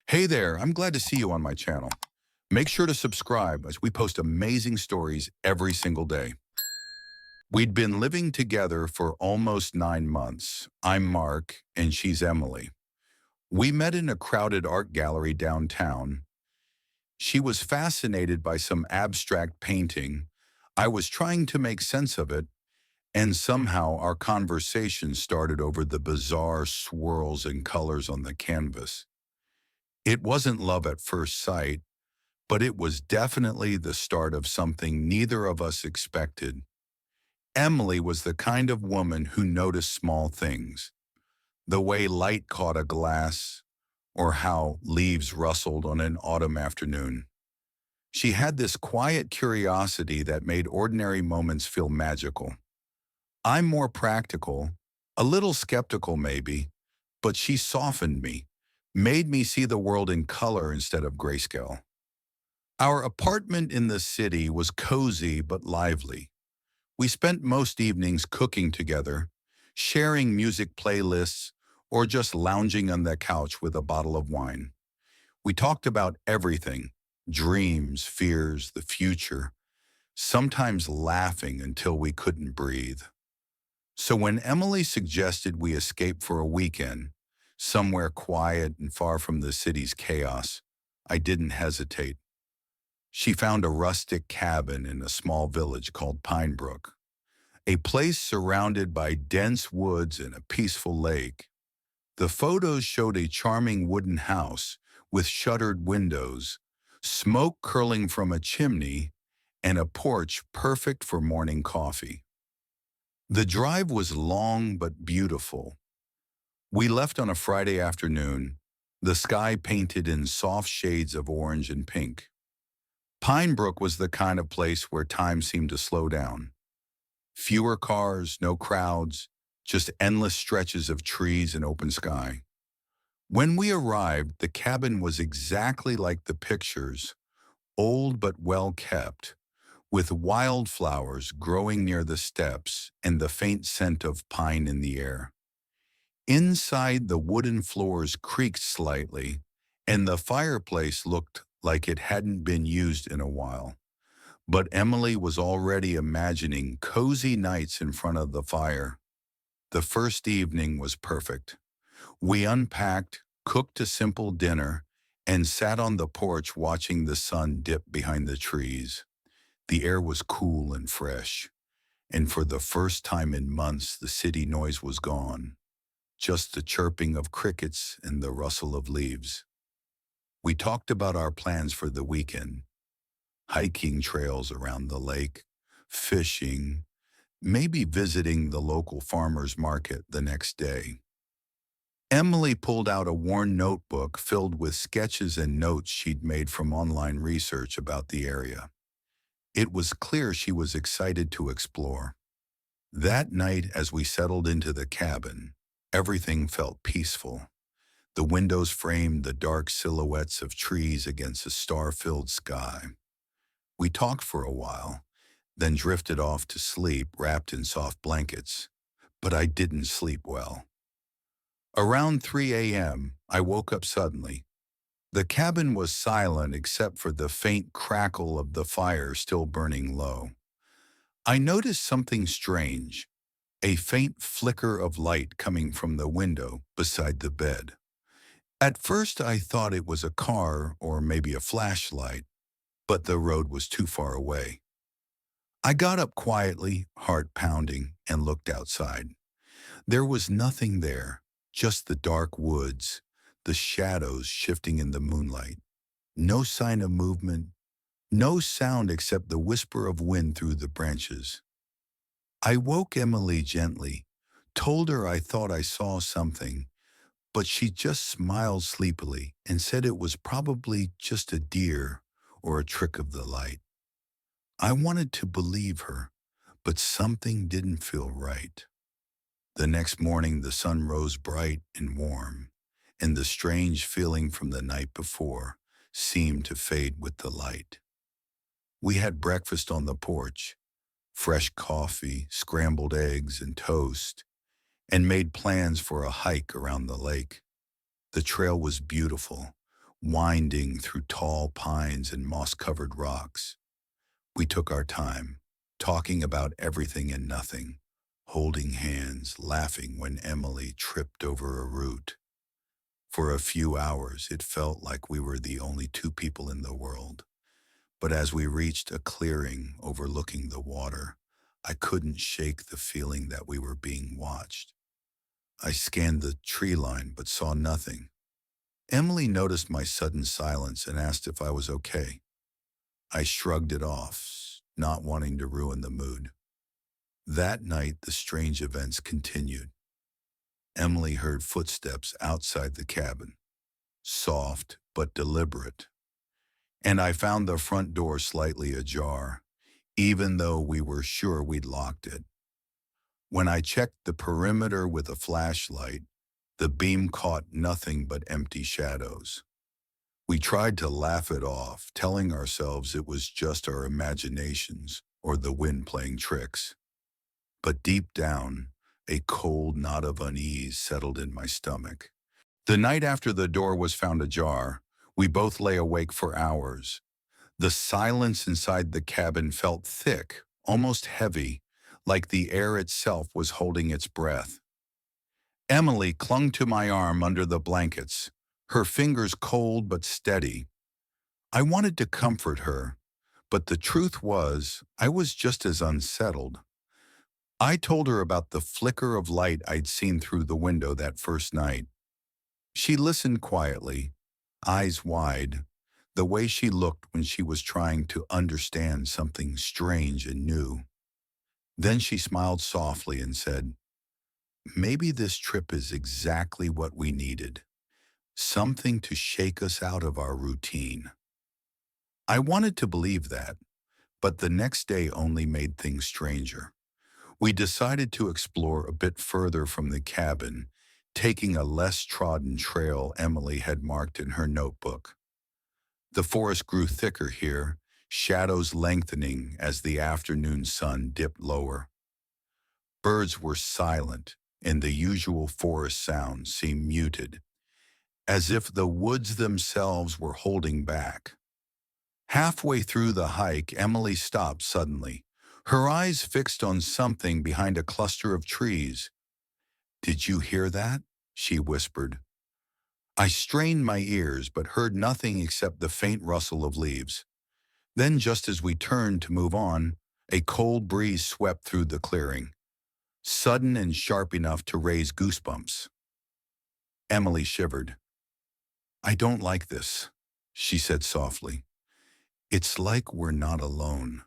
Hey there, I'm glad to see you on my channel. Make sure to subscribe as we post amazing stories every single day. We'd been living together for almost 9 months. I'm Mark and she's Emily. We met in a crowded art gallery downtown. She was fascinated by some abstract painting. I was trying to make sense of it, and somehow our conversation started over the bizarre swirls and colors on the canvas. It wasn't love at first sight, but it was definitely the start of something neither of us expected. Emily was the kind of woman who noticed small things, the way light caught a glass, or how leaves rustled on an autumn afternoon. She had this quiet curiosity that made ordinary moments feel magical. I'm more practical, a little skeptical maybe, but she softened me, made me see the world in color instead of grayscale. Our apartment in the city was cozy but lively. We spent most evenings cooking together, sharing music playlists, or just lounging on the couch with a bottle of wine. We talked about everything: dreams, fears, the future, sometimes laughing until we couldn't breathe. So when Emily suggested we escape for a weekend, somewhere quiet and far from the city's chaos, I didn't hesitate. She found a rustic cabin in a small village called Pinebrook, a place surrounded by dense woods and a peaceful lake. The photos showed a charming wooden house with shuttered windows, smoke curling from a chimney, and a porch perfect for morning coffee. The drive was long but beautiful. We left on a Friday afternoon, the sky painted in soft shades of orange and pink. Pinebrook was the kind of place where time seemed to slow down. Fewer cars, no crowds, just endless stretches of trees and open sky. When we arrived, the cabin was exactly like the pictures, old but well kept, with wildflowers growing near the steps and the faint scent of pine in the air. Inside, the wooden floors creaked slightly, and the fireplace looked like it hadn't been used in a while. But Emily was already imagining cozy nights in front of the fire. The first evening was perfect. We unpacked, cooked a simple dinner, and sat on the porch watching the sun dip behind the trees. The air was cool and fresh, and for the first time in months the city noise was gone, just the chirping of crickets and the rustle of leaves. We talked about our plans for the weekend: hiking trails around the lake, fishing, maybe visiting the local farmer's market the next day. Emily pulled out a worn notebook filled with sketches and notes she'd made from online research about the area. It was clear she was excited to explore. That night, as we settled into the cabin, everything felt peaceful. The windows framed the dark silhouettes of trees against a star-filled sky. We talked for a while, then drifted off to sleep wrapped in soft blankets. But I didn't sleep well. Around 3 a.m., I woke up suddenly. The cabin was silent except for the faint crackle of the fire still burning low. I noticed something strange, a faint flicker of light coming from the window beside the bed. At first I thought it was a car or maybe a flashlight, but the road was too far away. I got up quietly, heart pounding, and looked outside. There was nothing there, just the dark woods, the shadows shifting in the moonlight. No sign of movement, no sound except the whisper of wind through the branches. I woke Emily gently, told her I thought I saw something, but she just smiled sleepily and said it was probably just a deer or a trick of the light. I wanted to believe her, but something didn't feel right. The next morning the sun rose bright and warm, and the strange feeling from the night before seemed to fade with the light. We had breakfast on the porch, fresh coffee, scrambled eggs, and toast, and made plans for a hike around the lake. The trail was beautiful, winding through tall pines and moss-covered rocks. We took our time, talking about everything and nothing, holding hands, laughing when Emily tripped over a root. For a few hours, it felt like we were the only two people in the world. But as we reached a clearing overlooking the water, I couldn't shake the feeling that we were being watched. I scanned the tree line but saw nothing. Emily noticed my sudden silence and asked if I was okay. I shrugged it off, not wanting to ruin the mood. That night, the strange events continued. Emily heard footsteps outside the cabin, soft but deliberate, and I found the front door slightly ajar, even though we were sure we'd locked it. When I checked the perimeter with a flashlight, the beam caught nothing but empty shadows. We tried to laugh it off, telling ourselves it was just our imaginations or the wind playing tricks. But deep down, a cold knot of unease settled in my stomach. The night after the door was found ajar, we both lay awake for hours. The silence inside the cabin felt thick, almost heavy, like the air itself was holding its breath. Emily clung to my arm under the blankets, her fingers cold but steady. I wanted to comfort her, but the truth was, I was just as unsettled. I told her about the flicker of light I'd seen through the window that first night. She listened quietly, eyes wide, the way she looked when she was trying to understand something strange and new. Then she smiled softly and said, "Maybe this trip is exactly what we needed. Something to shake us out of our routine." I wanted to believe that, but the next day only made things stranger. We decided to explore a bit further from the cabin, taking a less trodden trail Emily had marked in her notebook. The forest grew thicker here, shadows lengthening as the afternoon sun dipped lower. Birds were silent, and the usual forest sounds seemed muted, as if the woods themselves were holding back. Halfway through the hike, Emily stopped suddenly, her eyes fixed on something behind a cluster of trees. "Did you hear that?" she whispered. I strained my ears but heard nothing except the faint rustle of leaves. Then, just as we turned to move on, a cold breeze swept through the clearing, sudden and sharp enough to raise goosebumps. Emily shivered. "I don't like this," she said softly. "It's like we're not alone."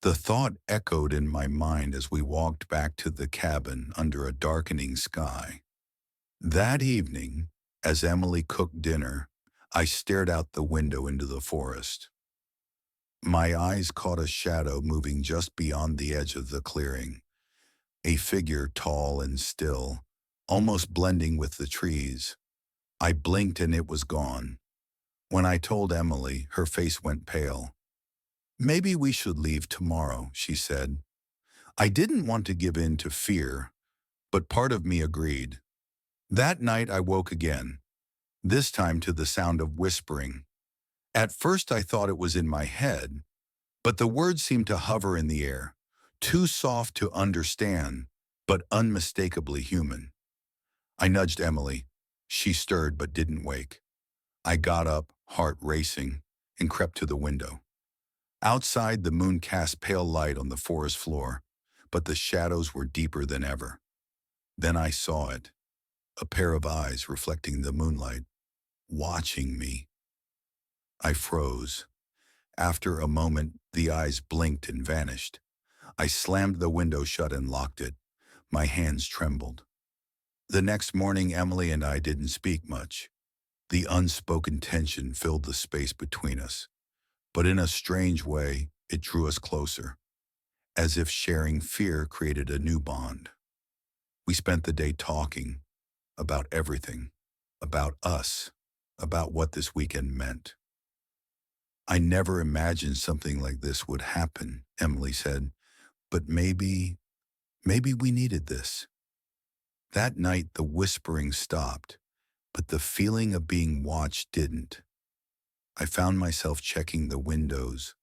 The thought echoed in my mind as we walked back to the cabin under a darkening sky. That evening, as Emily cooked dinner, I stared out the window into the forest. My eyes caught a shadow moving just beyond the edge of the clearing, a figure tall and still, almost blending with the trees. I blinked and it was gone. When I told Emily, her face went pale. "Maybe we should leave tomorrow," she said. I didn't want to give in to fear, but part of me agreed. That night I woke again, this time to the sound of whispering. At first I thought it was in my head, but the words seemed to hover in the air, too soft to understand, but unmistakably human. I nudged Emily. She stirred but didn't wake. I got up, heart racing, and crept to the window. Outside, the moon cast pale light on the forest floor, but the shadows were deeper than ever. Then I saw it, a pair of eyes reflecting the moonlight, watching me. I froze. After a moment, the eyes blinked and vanished. I slammed the window shut and locked it. My hands trembled. The next morning, Emily and I didn't speak much. The unspoken tension filled the space between us. But in a strange way, it drew us closer, as if sharing fear created a new bond. We spent the day talking about everything, about us, about what this weekend meant. "I never imagined something like this would happen," Emily said, "but maybe we needed this." That night the whispering stopped, but the feeling of being watched didn't. I found myself checking the windows,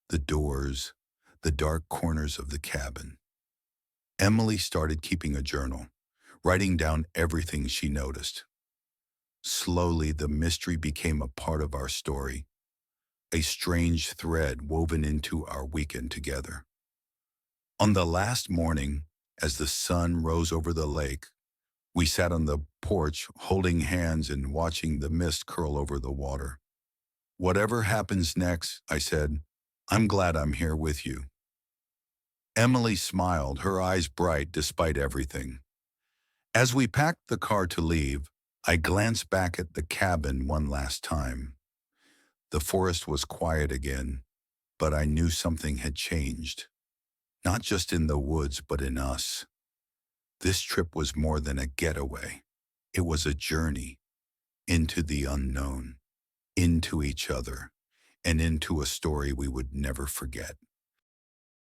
the doors, the dark corners of the cabin. Emily started keeping a journal, writing down everything she noticed. Slowly, the mystery became a part of our story, a strange thread woven into our weekend together. On the last morning, as the sun rose over the lake, we sat on the porch holding hands and watching the mist curl over the water. Whatever happens next, I said, I'm glad I'm here with you. Emily smiled, her eyes bright despite everything. As we packed the car to leave, I glanced back at the cabin one last time. The forest was quiet again, but I knew something had changed. Not just in the woods, but in us. This trip was more than a getaway. It was a journey into the unknown, into each other, and into a story we would never forget.